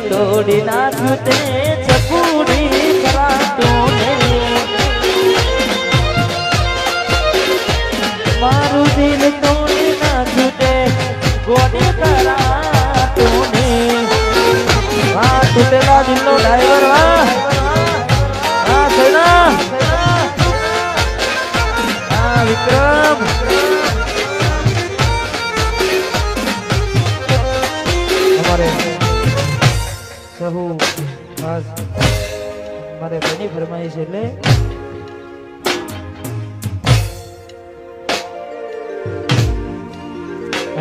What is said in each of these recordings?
તોડી નાખ્યું તે ચકુડી કરાતું ને મારું દિલ તોડી નાખ્યું તે ગોડી કરાતું ને હા તૂટેલા દિલનો ડ્રાઈવર હા સૈના હા વિક્રમ અમારે સહુ ખાસ મારે બની ફરમાઈ છે એટલે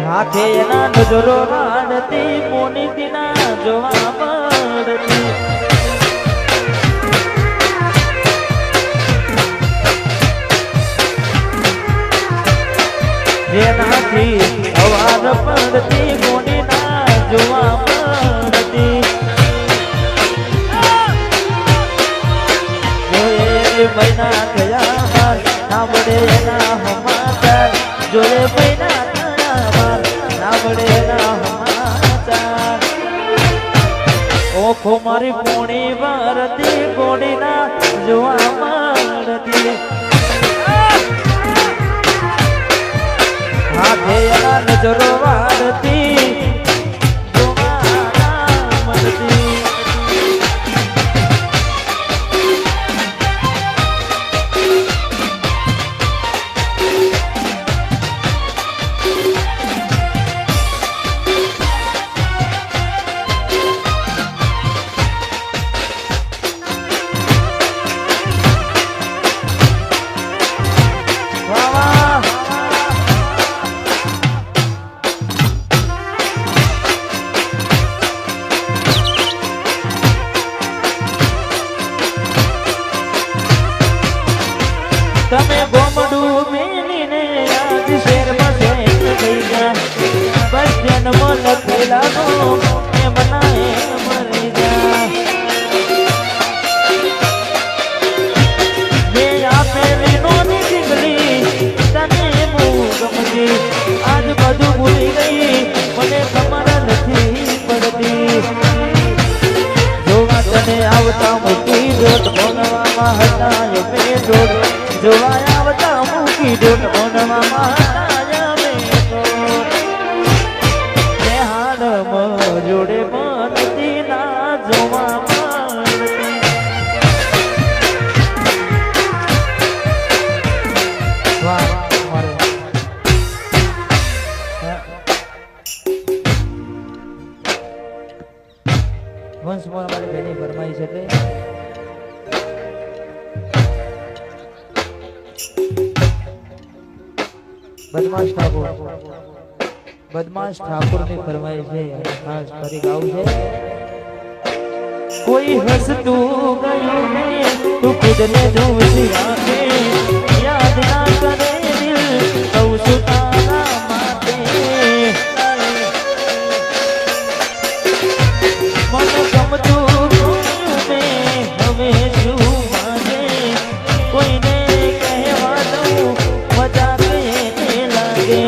હાથે એના નજરો રાડતી મોની ના જોવા મળતી જેનાથી અવાર પડતી મોની ના જોવા મળતી મહિના ગયા સાંભળે એના હમાચાર જોડે મહિના ઓખો મારી પોણી વારતી ગોડી ના જોવા મળતી હાથે એના નજરો વારતી જોવા મળતી તમે ગોમડું મેલીને આજ શેરમાં શેર થઈ ગયા બસ જન્મ લખેલાનો એમ ના એમ મરી જા મેં આપેલી નોની દીકરી તને બહુ ગમતી આજ બધું ભૂલી ગઈ મને ખબર નથી પડતી જોવા તને આવતા મૂકી દોટ ભણવામાં હતા મેં દોટ જોવાયા આવતા મૂકી દોટ ભણવામાં હતા મેં તો ને હાલમાં જોડે બનતી ના જોવા મળતી વાહ મારે વંશ મારી બેની ફરમાઈ છે એટલે બદમાશ ઠાકોર ની ફરમાઈ છે ખાસ ફરી ગાવું છે કોઈ હસતું ગયું ને તું ખુદ ને જોઈ રાખે યાદ ના કરે દિલ કહું છું તારા માટે મન ગમતું ને હવે શું માને કોઈને કહેવા દઉં મજા લાગે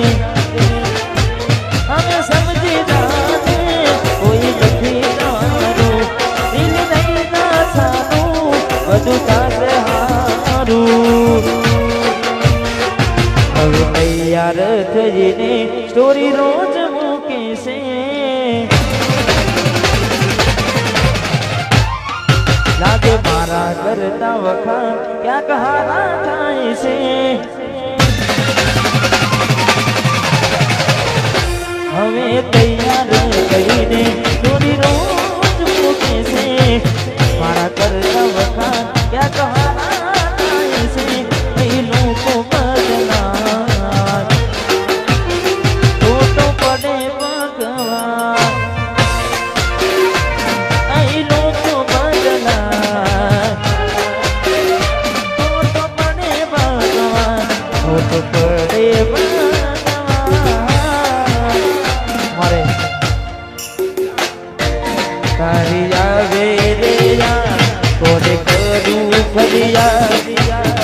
અમે સમજી જાને કોઈ નથી તારું દિલ નહીં ના સારું બધું તારે હારું હવે તૈયાર થઈને સ્ટોરી રોજ મૂકે છે લાગે મારા કરતા વખાણ ક્યાંક હારા થાય છે હવે તૈયાર કરીને થોડી રોજ મૂકે છે મારા કરતા વખાણ ક્યાં કહાના થાય છે એ લોકો બદલા ખોટો પડે ભગવાન એ લોકો બદલા ખોટો પડે ભગવાન ખોટો પડે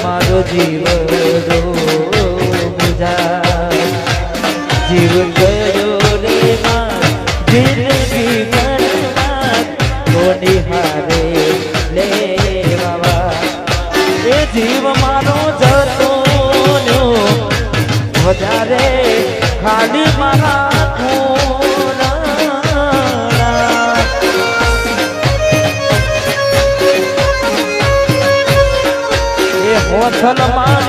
મારો જીવ જીવ ગયો રે માં જિંદગી બરબાદ ત્યારે ખાલી મારા હોથલ માં